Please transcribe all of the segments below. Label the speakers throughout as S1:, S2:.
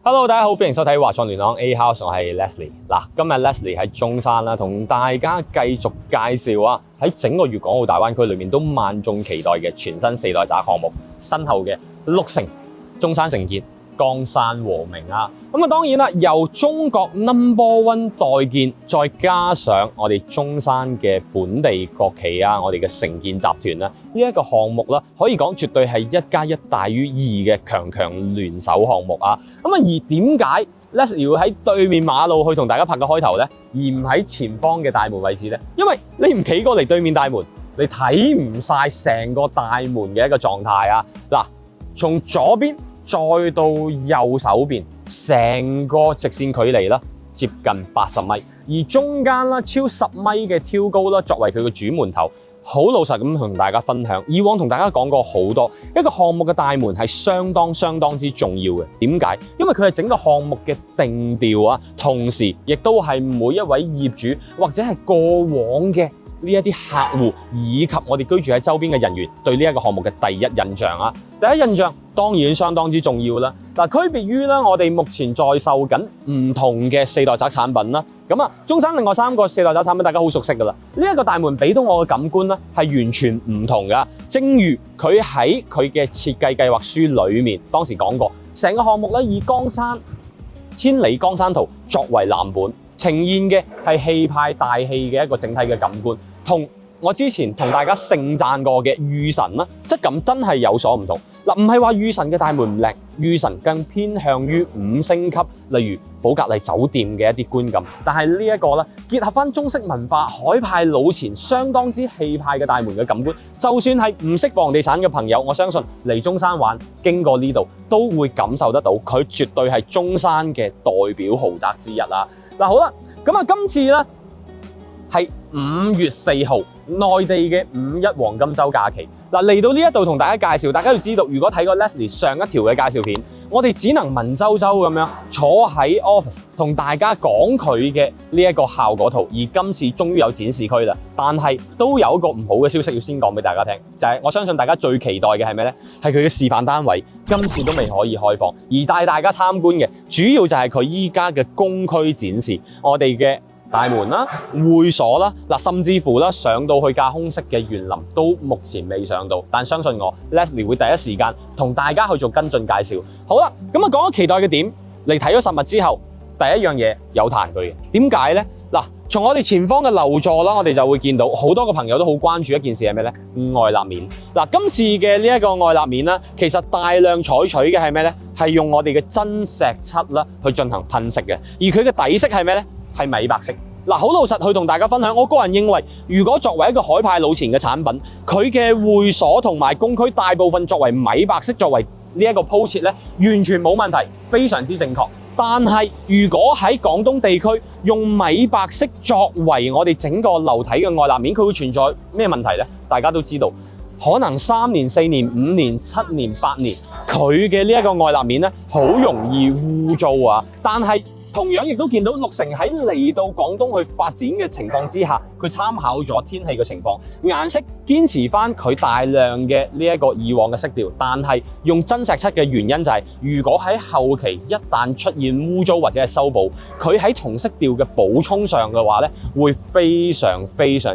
S1: Hello， 大家好，歡迎收睇華創聯廊 A House， 我係 Leslie。今日 Leslie 喺中山啦，同大家繼續介紹啊，喺整個粵港澳大灣區裏面都萬眾期待嘅全新四代宅項目，身後嘅綠城、中山城建、江山和明啊。當然啦，由中國 No.1 代建，再加上我哋中山嘅本地國企啊，我哋嘅城建集團啦，呢一個項目啦，可以講絕對係1+1大於2嘅強聯手項目啊。而點解 Leslie 要喺對面馬路去同大家拍個開頭呢？而唔喺前方嘅大門位置呢？因為你唔企過嚟對面大門，你睇唔晒成個大門嘅一個狀態啊！從左邊再到右手邊，成個直線距離啦，接近80米，而中間啦超10米嘅挑高啦，作為佢嘅主門頭。好老實咁同大家分享，以往同大家講過好多，一個項目嘅大門係相當之重要嘅。點解？因為佢係整個項目嘅定調啊，同時亦都係每一位業主或者係過往嘅呢一啲客戶，以及我哋居住喺周邊嘅人員對呢一個項目嘅第一印象啊。第一印象當然相當之重要啦。區別於我哋目前在售緊唔同嘅四代宅產品啦。中山另外3個四代宅產品大家好熟悉噶啦。呢一個大門俾到我嘅感官咧係完全唔同噶。正如佢喺佢嘅設計計劃書裏面當時講過，成個項目咧以千里江山圖作為藍本，呈現嘅係氣派大氣嘅一個整體嘅感官，同我之前同大家盛讚過嘅御神啦，質感真係有所唔同。唔係話御神嘅大門唔靚，御神更偏向於5星級，例如寶格麗酒店嘅一啲觀感。但係呢一個咧，結合翻中式文化、海派老錢、相當之氣派嘅大門嘅感官，就算係唔識房地產嘅朋友，我相信嚟中山玩經過呢度都會感受得到，佢絕對係中山嘅代表豪宅之一啦。好啦，今次咧係5月4號，內地嘅5一黃金週假期。嚟到呢一度同大家介紹，大家要知道，如果睇過 Leslie 上一條嘅介紹片，我哋只能文縐縐咁樣坐喺 office 同大家講佢嘅呢一個效果圖，而今次終於有展示區啦。但係都有一個唔好嘅消息要先講俾大家聽，就係我相信大家最期待嘅係咩呢？係佢嘅示範單位，今次都未可以開放，而帶大家參觀嘅主要就係佢依家嘅公區展示，我哋嘅大門啦、會所啦，甚至乎啦上到去架空式嘅園林都目前未上到，但相信我 Leslie 會第一時間同大家去做跟進介紹。好啦，講咗期待嘅點，嚟睇咗實物之後，第一樣嘢有彈佢嘅，點解呢？從我哋前方嘅樓座啦，我哋就會見到好多個朋友都好關注一件事係咩呢？外立面。今次嘅呢一個外立面啦，其實大量採取嘅係咩呢？係用我哋嘅真石漆啦去進行噴飾嘅，而佢嘅底色係咩呢？係米白色。好老實去同大家分享，我個人認為，如果作為一個海派老錢嘅產品，佢嘅會所同埋公區大部分作為米白色作為呢一個鋪設咧，完全冇問題，非常之正確。但係如果喺廣東地區用米白色作為我哋整個樓體嘅外立面，佢會存在咩問題呢？大家都知道，可能3年、4年、5年、7年、8年，佢嘅呢一個外立面咧，好容易污糟啊！但係同樣亦都見到綠城喺嚟到廣東去發展嘅情況之下，佢參考咗天氣嘅情況，顏色堅持翻佢大量嘅呢一個以往嘅色調，但係用真石漆嘅原因就係，如果喺後期一旦出現污糟或者係修補，佢喺同色調嘅補充上嘅話咧，會非常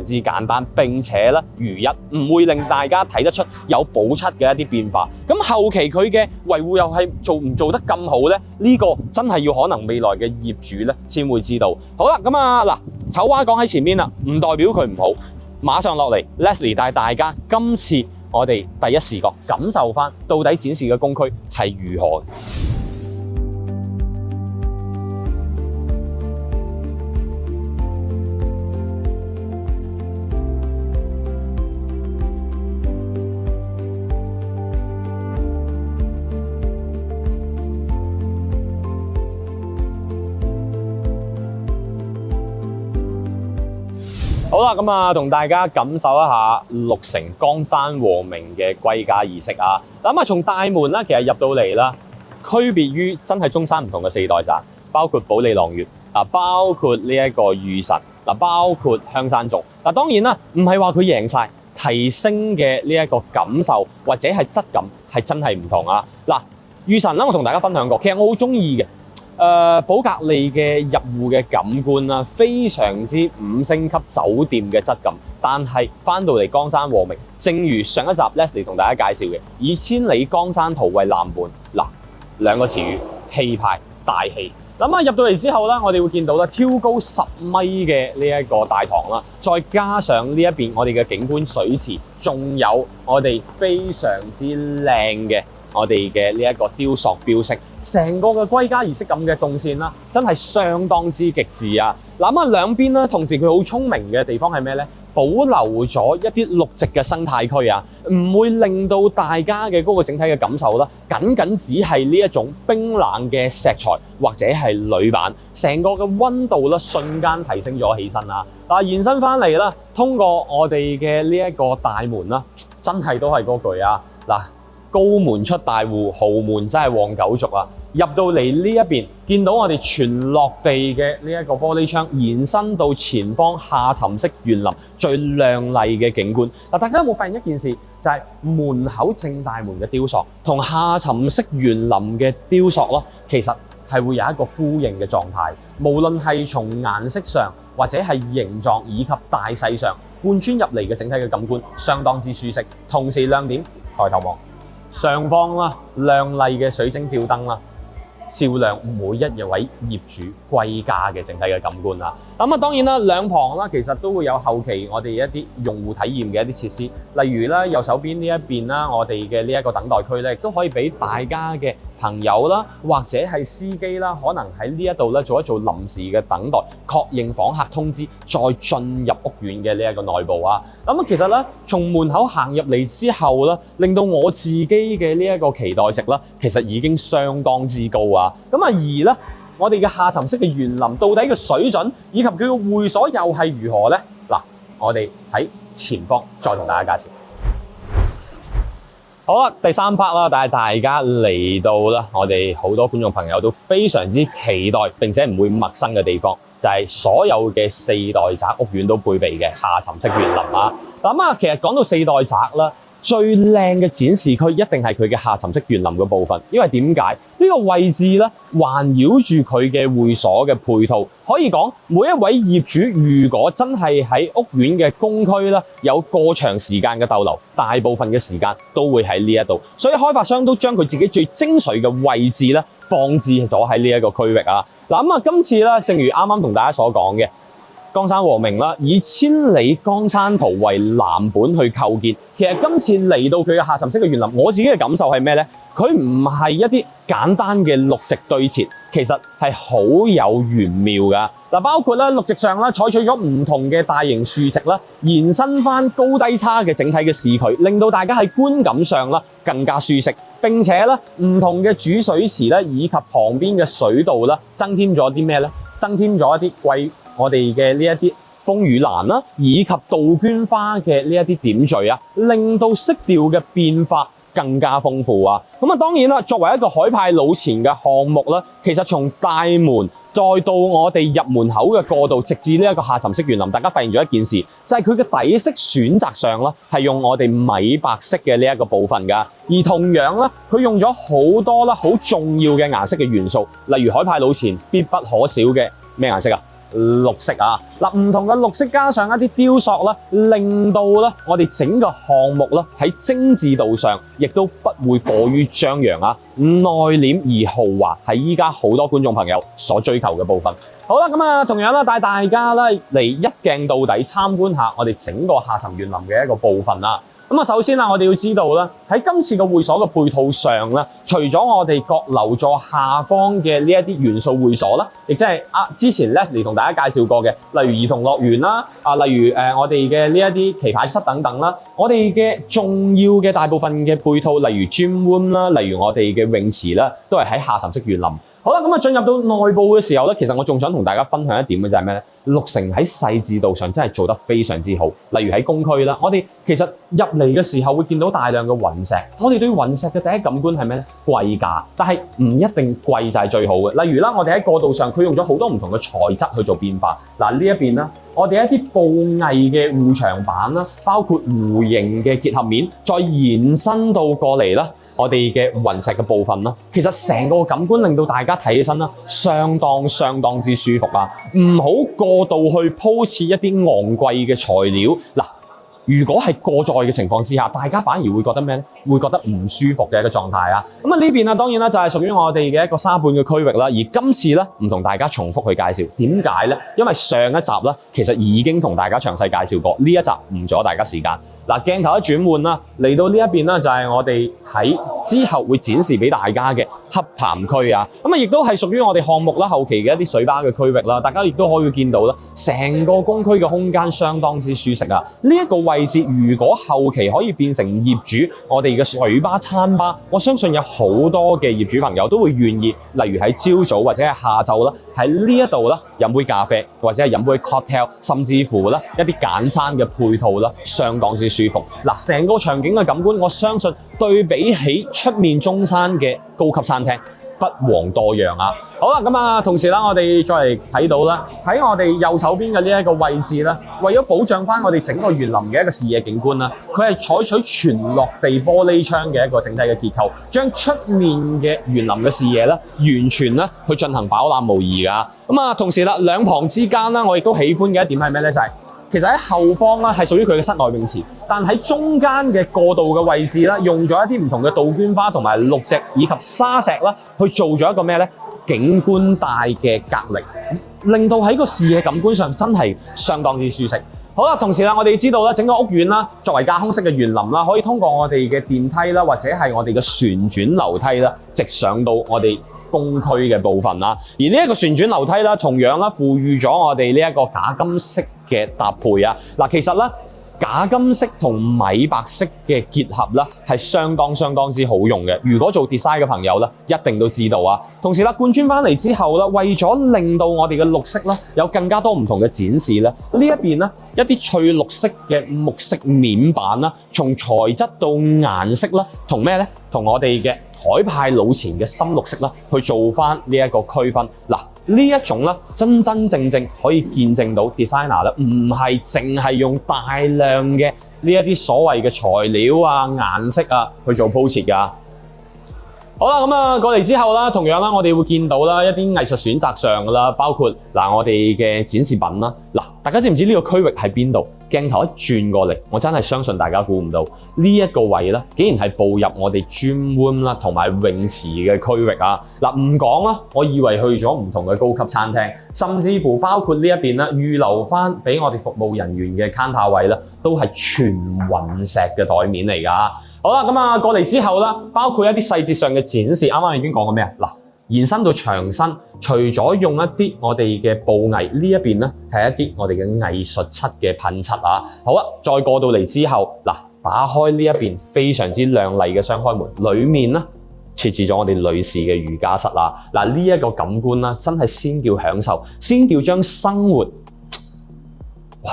S1: 之簡單，並且咧如一，唔會令大家睇得出有補漆嘅一啲變化。咁後期佢嘅維護又係做唔做得咁好咧？呢個真係要可能未來嘅業主咧先會知道。好啦，醜話講喺前面啦，唔代表佢唔好。馬上落嚟 ，Leslie 帶大家今次我哋第一視覺感受翻，到底展示嘅公區係如何。好啦，同大家感受一下綠城江山和明嘅歸家儀式啊！從大門啦，其實入到嚟啦，區別於真係中山唔同嘅四代宅，包括保利朗月，包括呢一個御神，包括香山族。當然啦，唔係話佢贏晒，提升嘅呢一個感受或者係質感係真係唔同啊！御神啦，我同大家分享過，其實我好中意嘅。寶格麗嘅入戶嘅感官啦，非常之5星級酒店嘅質感。但係翻到嚟江山和明，正如上一集 Leslie 同大家介紹嘅，以千里江山圖為藍本，嗱兩個詞語，氣派大氣。咁入到嚟之後咧，我哋會見到啦，挑高10米嘅呢一個大堂啦，再加上呢一邊我哋嘅景觀水池，仲有我哋非常之靚嘅我哋嘅呢一個雕塑標識，成個嘅歸家儀式感嘅動線啦，真係相當之極致啊！嗱兩邊咧，同時佢好聰明嘅地方係咩咧？保留咗一啲綠植嘅生態區啊，唔會令到大家嘅嗰個整體嘅感受啦，僅只係呢一種冰冷嘅石材或者係鋁板，成個嘅溫度啦瞬間提升咗起身啦。延伸翻嚟啦，通過我哋嘅呢一個大門啦，真係都係嗰句啊，高門出大戶，豪門真係旺九族啊！入到嚟呢一邊，見到我哋全落地嘅呢一個玻璃窗，延伸到前方下沉式園林最亮麗嘅景觀。大家有冇發現一件事？就係門口正大門嘅雕塑同下沉式園林嘅雕塑咯，其實係會有一個呼應嘅狀態。無論係從顏色上或者係形狀以及大細上，貫穿入嚟嘅整體嘅感官相當之舒適。同時亮點，抬頭望上方啦，亮麗嘅水晶吊燈啦，照亮每一位業主歸家嘅整體嘅感官啦。當然啦，兩旁啦，其實都會有後期我哋一啲用戶體驗嘅一啲設施，例如啦，右手邊呢一邊啦，我哋嘅呢一個等待區咧，亦都可以俾大家嘅朋友啦，或者係司機啦，可能喺呢一度咧做一做臨時嘅等待，確認訪客通知，再進入屋苑嘅呢一個內部啊。其實咧，從門口行入嚟之後咧，令到我自己嘅呢一個期待值啦，其實已經相當之高啊。而咧，我哋嘅下沉式嘅園林到底嘅水準以及佢嘅會所又係如何呢？我哋喺前方再同大家介紹。好啦，第3 part 啦，但係大家嚟到啦，我哋好多觀眾朋友都非常之期待並且唔會陌生嘅地方，就係所有嘅4代宅屋苑都配備嘅下沉式園林啊。其實講到4代宅啦，最靚嘅展示區一定係佢嘅下沉式園林嘅部分，因為點解？呢個位置咧，環繞住佢嘅會所嘅配套，可以講每一位業主如果真係喺屋苑嘅公區啦，有過長時間嘅逗留，大部分嘅時間都會喺呢一度，所以開發商都將佢自己最精髓嘅位置咧，放置咗喺呢一個區域啊。今次咧，正如啱啱同大家所講嘅，江山和明啦，以千里江山圖為藍本去構建。其實今次嚟到佢嘅下沉式嘅園林，我自己嘅感受係咩呢？佢唔係一啲簡單嘅綠植堆設，其實係好有玄妙噶。包括咧綠植上啦，採取咗唔同嘅大型樹植啦，延伸翻高低差嘅整體嘅視距，令到大家喺觀感上啦更加舒適。並且咧唔同嘅主水池咧，以及旁邊嘅水道啦，增添咗啲咩呢？增添咗一啲我哋嘅呢一啲風雨蘭啦，以及杜鵑花嘅呢一啲點綴啊，令到色調嘅變化更加豐富啊！當然啦，作為一個海派老前嘅項目啦，其實從大門再到我哋入門口嘅過渡，直至呢一個下沉式園林，大家發現咗一件事，就係佢嘅底色選擇上啦，係用我哋米白色嘅呢一個部分噶。而同樣啦，佢用咗好多啦好重要嘅顏色嘅元素，例如海派老前必不可少嘅咩顏色啊？綠色啊！唔同嘅綠色加上一啲雕塑啦，令到咧我哋整個項目啦喺精緻度上，亦都不會過於張揚啊，內斂而豪華係依家好多觀眾朋友所追求嘅部分。好啦，同樣啦，帶大家咧嚟一鏡到底參觀下我哋整個下沉園林嘅一個部分啦。首先我哋要知道啦，喺今次嘅會所嘅配套上咧，除咗我哋閣樓座下方嘅呢一啲元素會所啦，亦即係之前 Leslie 同大家介紹過嘅，例如兒童樂園啦，例如我哋嘅呢一啲棋牌室等等啦，我哋嘅重要嘅大部分嘅配套，例如 gym room 啦，例如我哋嘅泳池啦，都係喺下沉式園林。好啦，進入到內部嘅時候咧，其實我仲想同大家分享一點嘅就係咩咧？綠城喺細緻度上真係做得非常之好。例如喺公區啦，我哋其實入嚟嘅時候會見到大量嘅雲石。我哋對雲石嘅第一感官係咩咧？貴價，但係唔一定貴就係最好嘅。例如啦，我哋喺過渡上，佢用咗好多唔同嘅材質去做變化。呢一邊啦，我哋一啲布藝嘅護牆板啦，包括弧形嘅結合面，再延伸到過嚟啦。我哋嘅雲石嘅部分啦，其實成個感官令到大家睇起身啦，相當之舒服啊！唔好過度去鋪設一啲昂貴嘅材料嗱。如果係過載嘅情況之下，大家反而會覺得咩咧？會覺得唔舒服嘅一個狀態啊！咁啊呢邊啊當然啦就係屬於我哋嘅一個沙盤嘅區域啦。而今次咧唔同大家重複去介紹，點解咧？因為上一集咧其實已經同大家詳細介紹過，呢一集唔阻大家時間。嗱，鏡頭一轉換啦，嚟到呢一邊啦就係我哋喺之後會展示俾大家嘅洽談區啊。咁啊亦都係屬於我哋項目啦後期嘅一啲水吧嘅區域啦。大家亦都可以見到啦，成個工區嘅空間相當之舒適啊！呢一個位置如果後期可以變成業主我哋嘅水吧餐吧，我相信有好多嘅業主朋友都會願意，例如喺朝早或者係下晝啦，喺呢一度啦飲杯咖啡或者係飲杯 cocktail， 甚至乎啦一啲簡餐嘅配套啦，相當之舒服。嗱，成個場景嘅感官，我相信對比起出面中山嘅高級餐廳，不遑多讓啊！好啦，咁啊，同時啦，我哋再嚟睇到啦，喺我哋右手邊嘅呢一個位置啦，為咗保障翻我哋整個園林嘅一個視野景觀啦，佢係採取全落地玻璃窗嘅一個整體嘅結構，將出面嘅園林嘅視野啦，完全咧去進行飽覽無遺噶。咁啊，同時啦，兩旁之間啦，我亦都喜歡嘅一點係咩咧？就係其實喺後方啦，係屬於佢嘅室內泳池，但喺中間嘅過渡嘅位置啦，用咗一啲唔同嘅杜鵑花同埋綠植以及沙石啦，去做咗一個咩咧？景觀帶嘅隔離，令到喺個視野感官上真係相當之舒適。好啦，同時啦，我哋知道啦，整個屋苑啦，作為架空式嘅園林啦，可以通過我哋嘅電梯啦，或者係我哋嘅旋轉樓梯啦，直上到我哋公區嘅部分啦。而呢一個旋轉樓梯啦，同樣啦，賦予咗我哋呢一個假金色嘅搭配啊。嗱，其實咧，假金色同米白色嘅結合啦，係相當之好用嘅。如果做 design 嘅朋友咧，一定都知道啊。同時啦，貫穿翻嚟之後啦，為咗令到我哋嘅綠色啦有更加多唔同嘅展示咧，呢一邊咧一啲翠綠色嘅木色面板啦，從材質到顏色啦，同咩咧？同我哋嘅海派老錢嘅深綠色啦，去做翻呢一個區分。嗱，呢一種咧，真正可以見證到 designer 咧，唔係淨係用大量嘅呢一啲所謂嘅材料啊、顏色啊去做鋪設㗎。好啦，咁啊過嚟之後啦，同樣啦，我哋會見到啦一啲藝術選擇上㗎啦，包括嗱我哋嘅展示品啦。嗱，大家知唔知呢個區域喺邊度？鏡頭一轉過嚟，我真係相信大家估唔到呢一個位咧，竟然係步入我哋 gym room 啦同埋泳池嘅區域啊！嗱，唔講啦，我以為去咗唔同嘅高級餐廳，甚至乎包括呢一邊啦，預留翻俾我哋服務人員嘅 counter 位啦，都係全雲石嘅台面嚟㗎。好啦，咁啊過嚟之後啦，包括一啲細節上嘅展示，啱啱已經講過咩啊？嗱，延伸到牆身，除咗用一啲我哋嘅布藝呢一邊咧，係一啲我哋嘅藝術漆嘅噴漆啊。好啦，再過到嚟之後，嗱，打開呢一邊非常之亮麗嘅雙開門，裡面咧設置咗我哋女士嘅瑜伽室啦。嗱，呢一個感官啦，真係先叫享受，先叫將生活，哇！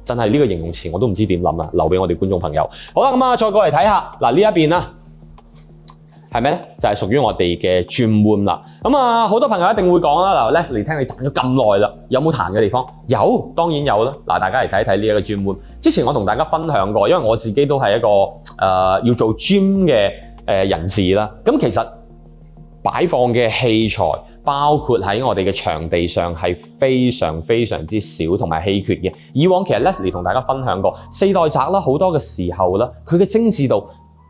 S1: 真係呢個形容詞我都唔知點諗啦，留俾我哋觀眾朋友。好啦，咁啊再過嚟睇下，嗱呢一邊啦。係咩咧？就係屬於我哋嘅 gym room 啦。咁啊，好多朋友一定會講啦。嗱 ，Leslie 聽你賺咗咁耐啦，有冇彈嘅地方？有，當然有啦。嗱，大家嚟睇一睇呢一個 gym room。之前我同大家分享過，因為我自己都係一個要做 gym 嘅人士啦。咁其實擺放嘅器材，包括喺我哋嘅場地上係非常之少同埋稀缺嘅。以往其實 Leslie 同大家分享過，四代宅啦，好多嘅時候啦，佢嘅精緻度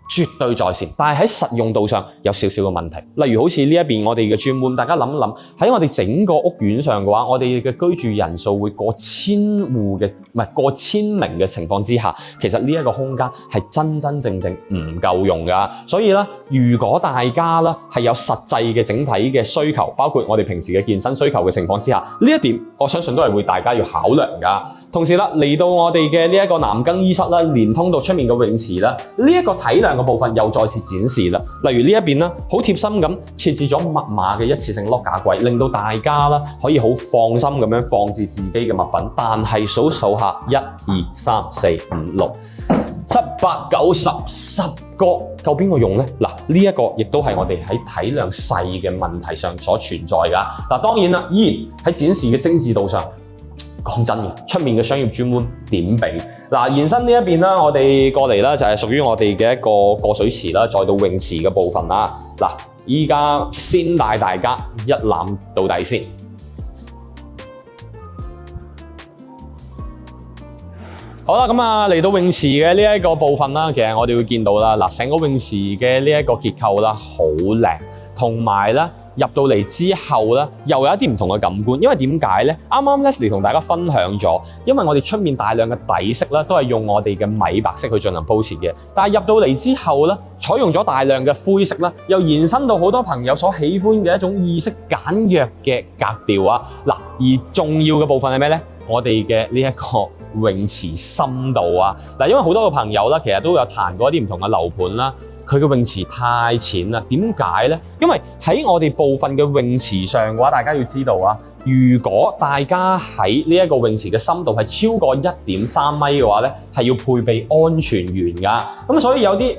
S1: 絕對在線，但係喺實用度上有少少嘅問題。例如好似呢一邊我哋嘅專門，大家諗一諗，喺我哋整個屋苑上嘅話，我哋嘅居住人數會過千戶嘅，唔係過千名嘅情況之下，其實呢一個空間係真正唔夠用㗎。所以咧，如果大家咧係有實際嘅整體嘅需求，包括我哋平時嘅健身需求嘅情況之下，呢一點我相信都係會大家要考量㗎。同時啦，嚟到我哋嘅呢一個男更衣室啦，連通到出面嘅泳池啦，呢一個體量嘅部分又再次展示啦。例如呢一邊啦，好貼心咁設置咗密碼嘅一次性 lock 架櫃，令到大家啦可以好放心咁樣放置自己嘅物品。但係數下1、2、3、4、5、6、7、8、9、10個夠邊個用呢？嗱，呢一個亦都係我哋喺體量細嘅問題上所存在㗎。嗱，當然啦，依然喺展示嘅精緻度上，講真嘅，出面嘅商業專門點比？延伸呢一邊啦，我哋過嚟啦，就係屬於我哋嘅一個過水池啦，再到泳池嘅部分啦。依家先帶大家一覽到底先。好啦，嚟到泳池嘅呢一個部分啦，其實我哋會見到啦，成個泳池嘅呢一個結構啦，好靚，同埋咧入到嚟之後咧，又有一啲唔同嘅感官。因為點解咧？啱啱 Leslie 同大家分享咗，因為我哋出面大量嘅底色咧，都係用我哋嘅米白色去進行鋪設嘅，但係入到嚟之後咧，採用咗大量嘅灰色啦，又延伸到好多朋友所喜歡嘅一種意式簡約嘅格調啊。而重要嘅部分係咩咧？我哋嘅呢一個泳池深度啊，因為好多嘅朋友啦，其實都有彈過一啲唔同嘅樓盤啦，佢嘅泳池太淺啦。點解咧？因為喺我哋部分嘅泳池上嘅話，大家要知道啊，如果大家喺呢一個泳池嘅深度係超過1.3米嘅話咧，係要配備安全員㗎。咁所以有啲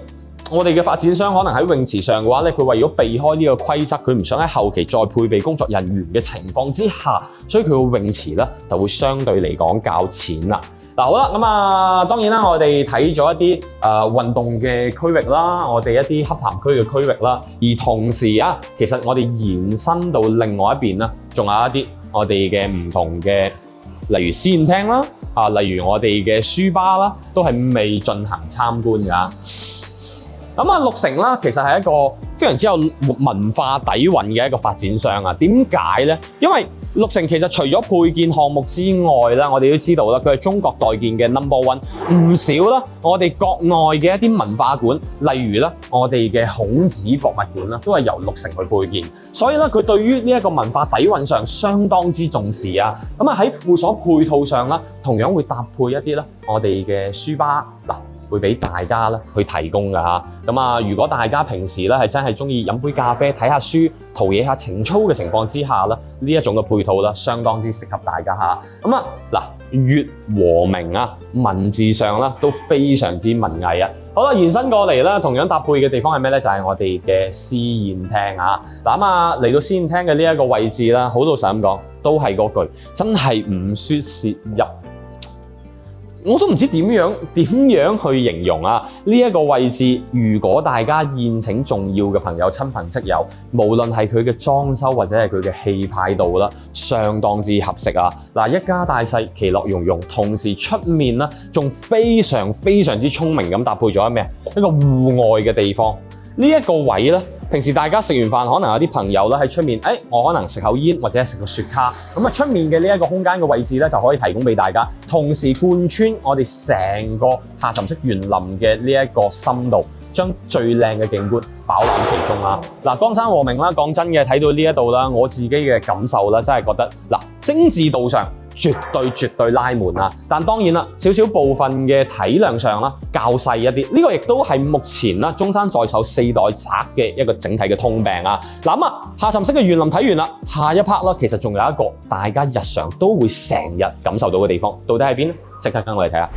S1: 我哋嘅發展商可能喺泳池上嘅話咧，佢為咗避開呢個規則，佢唔想喺後期再配備工作人員嘅情況之下，所以佢個泳池咧就會相對嚟講較淺啦。好啦，當然啦，我哋睇咗一啲運動嘅區域啦，我哋一啲洽談區嘅區域啦，而同時啊，其實我哋延伸到另外一邊啦，仲有一啲我哋嘅唔同嘅，例如試驗廳啦，例如我哋嘅書吧啦，都係未進行參觀㗎。綠城啦，其實係一個非常之有文化底蘊嘅一個發展商啊。點解呢？因為綠城其實除咗配建項目之外啦，我哋都知道啦，佢係中國代建嘅 No.1，唔少啦。我哋國內嘅一啲文化館，例如啦，我哋嘅孔子博物館啦，都係由綠城去配建。所以咧，佢對於呢一個文化底蘊上相當之重視啊。喺附所配套上啦，同樣會搭配一啲啦，我哋嘅書吧會俾大家咧去提供㗎嚇。如果大家平時咧係真係中意飲杯咖啡、睇下書、陶冶下情操嘅情況之下咧，呢一種嘅配套啦，相當之適合大家嚇。粵和明啊，文字上啦都非常之文藝啊。好啦，延伸過嚟啦，同樣搭配嘅地方係咩咧？就係我哋嘅試驗廳啊。嚟到試驗廳嘅呢一個位置啦，好老實咁講，都係嗰句，真係唔輸蝕入。我都唔知點樣去形容啊！呢一個位置，如果大家宴請重要嘅朋友、親朋戚友，無論係佢嘅裝修或者係佢嘅氣派度啦，相當之合適啊！一家大細其樂融融，同時出面啦，仲非常非常之聰明咁搭配咗咩？一個戶外嘅地方。呢一個位咧，平時大家食完飯，可能有啲朋友咧喺出面，我可能食口煙或者食個雪茄，出面嘅呢一個空間嘅位置咧，就可以提供俾大家，同時貫穿我哋成個下沉式園林嘅呢一個深度，將最靚嘅景觀飽覽其中啦。江山和明啦，講真嘅，睇到呢一度啦，我自己嘅感受啦，真係覺得精緻度上絕對拉滿啊！但當然啦，少少部分嘅體量上啦，較細一啲。呢個亦都係目前啦，中山在手4代宅嘅一個整體嘅通病啊！下沉式嘅園林睇完啦，下一 part 啦，其實仲有一個大家日常都會成日感受到嘅地方，到底喺邊呢？即刻跟我哋睇下。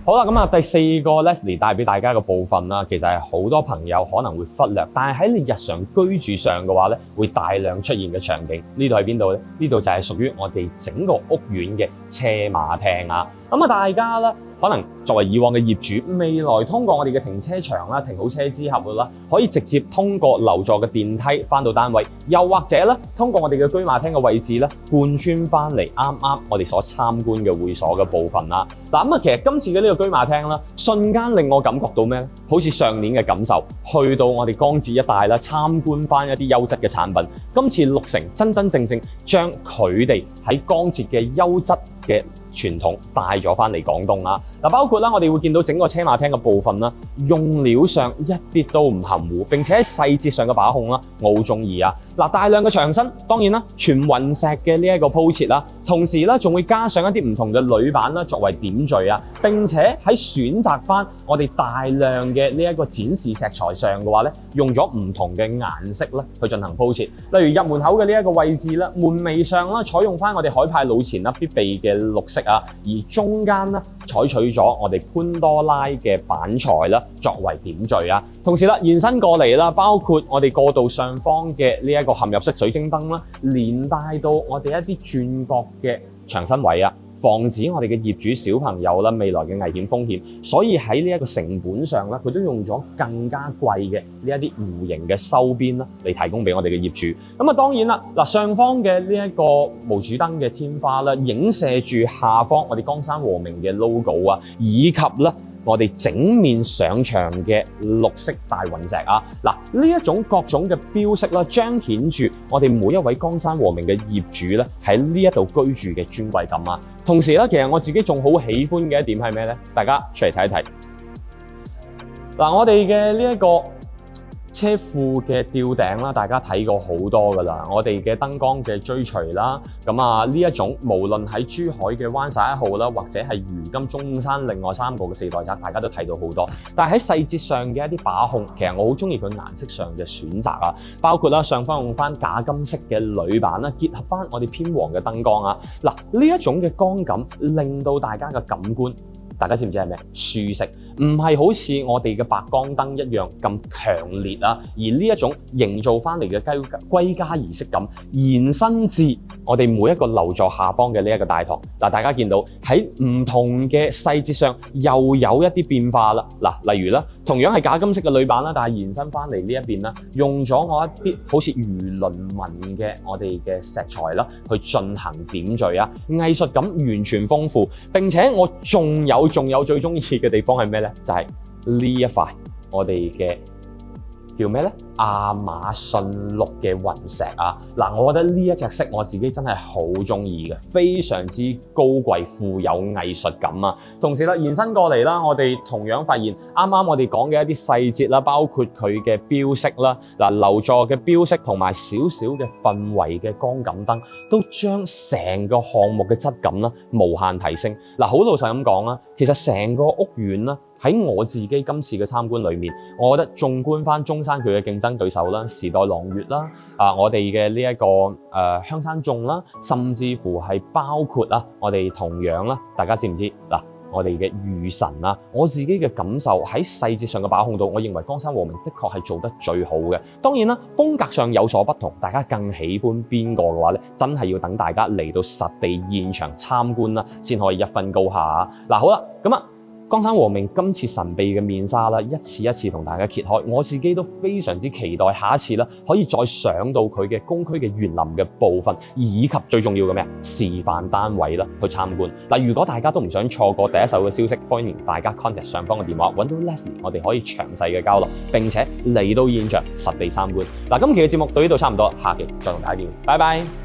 S1: 好啦，第4個 Leslie 帶俾大家嘅部分啦，其實係好多朋友可能會忽略，但係喺你日常居住上嘅話咧，會大量出現嘅場景。呢度喺邊度咧？呢度就係屬於我哋整個屋苑嘅車馬廳啊！大家咧，可能作為以往嘅業主，未來通過我哋嘅停車場啦，停好車之後啦，可以直接通過樓座嘅電梯返到單位，又或者咧，通過我哋嘅車馬廳嘅位置咧，貫穿返嚟啱啱我哋所參觀嘅會所嘅部分啦。其實今次嘅呢個車馬廳啦，瞬間令我感覺到咩咧？好似上年嘅感受，去到我哋江浙一帶啦，參觀返一啲優質嘅產品。今次綠城真正將佢哋喺江浙嘅優質嘅傳統帶咗返嚟廣東啦。包括啦，我哋會見到整個車馬廳嘅部分啦，用料上一啲都唔含糊，並且喺細節上嘅把控啦，我好中意啊！大量嘅牆身，當然啦，全雲石嘅呢一個鋪設啦，同時啦，仲會加上一啲唔同嘅鋁板啦，作為點綴啊，並且喺選擇返我哋大量嘅呢一個展示石材上嘅話咧，用咗唔同嘅顏色咧去進行鋪設。例如入門口嘅呢一個位置啦，門楣上啦，採用返我哋海派老前啦必備嘅綠色啊，而中間咧採取咗我哋潘多拉嘅板材啦，作為點綴啊。同時啦，延伸過嚟啦，包括我哋過道上方嘅呢一個嵌入式水晶燈啦，連帶到我哋一啲轉角嘅牆身位啊，防止我哋嘅業主小朋友啦未來嘅危險風險，所以喺呢一個成本上咧，佢都用咗更加貴嘅呢一啲弧形嘅收邊啦嚟提供俾我哋嘅業主。咁啊當然啦，嗱上方嘅呢一個無主燈嘅天花啦，影射住下方我哋江山和明嘅 logo 啊，以及咧我哋整面上牆嘅綠色大雲石啊，嗱呢一種各種嘅標識啦，彰顯住我哋每一位江山和明嘅業主咧喺呢一度居住嘅尊貴感啊。同時咧，其實我自己仲好喜歡嘅一點係咩咧？大家出嚟睇一睇。嗱，我哋嘅呢一個車庫嘅吊頂啦，大家睇過好多㗎啦。我哋嘅燈光嘅追隨啦，咁啊呢一種無論喺珠海嘅灣仔1號啦，或者係如今中山另外3個嘅4代宅，大家都睇到好多。但係喺細節上嘅一啲把控，其實我好中意佢顏色上嘅選擇啊，包括啦上方用翻假金色嘅鋁板啦，結合翻我哋偏黃嘅燈光啊。嗱呢一種嘅光感，令到大家嘅感官，大家知唔知係咩？舒適，唔係好似我哋嘅白光燈一樣咁強烈啊！而呢一種營造翻嚟嘅歸家儀式感，延伸至我哋每一個樓座下方嘅呢一個大堂。嗱，大家見到喺唔同嘅細節上又有一啲變化啦。嗱，例如啦，同樣係假金色嘅鋁板啦，但係延伸翻嚟呢一邊啦，用咗我一啲好似魚鱗紋嘅我哋嘅石材啦，去進行點綴啊，藝術感完全豐富。並且我仲有最中意嘅地方係咩咧？就係呢一塊我哋嘅叫咩咧？亞馬遜綠嘅雲石啊！嗱，我覺得呢一隻色我自己真係好中意嘅，非常之高貴富有藝術感啊！同時啦，延伸過嚟啦，我哋同樣發現啱啱我哋講嘅一啲細節啦，包括佢嘅標識啦，嗱樓座嘅標識同埋少少嘅氛圍嘅光感燈，都將成個項目嘅質感啦無限提升。嗱，好老實咁講啦，其實成個屋苑啦，喺我自己今次嘅參觀裏面，我覺得縱觀翻中山佢嘅競爭對手啦，時代朗月啦，我哋嘅呢一個香山眾啦，甚至乎係包括我哋同樣啦，大家知唔知嗱？我哋嘅御神啊，我自己嘅感受喺細節上嘅把控度，我認為江山和明的確係做得最好嘅。當然啦，風格上有所不同，大家更喜歡邊個嘅話咧，真係要等大家嚟到實地現場參觀啦，先可以一分高下。嗱，好啦，咁啊。江山和明今次神秘嘅面紗啦，一次一次同大家揭開，我自己都非常之期待下一次啦，可以再上到佢嘅公區嘅園林嘅部分，以及最重要嘅咩示範單位啦去參觀。嗱，如果大家都唔想錯過第一手嘅消息，歡迎大家 contact 上方嘅電話，揾到 Leslie， 我哋可以詳細嘅交流，並且嚟到現場實地參觀。嗱，今期嘅節目到呢度差唔多，下期再同大家見面，拜拜。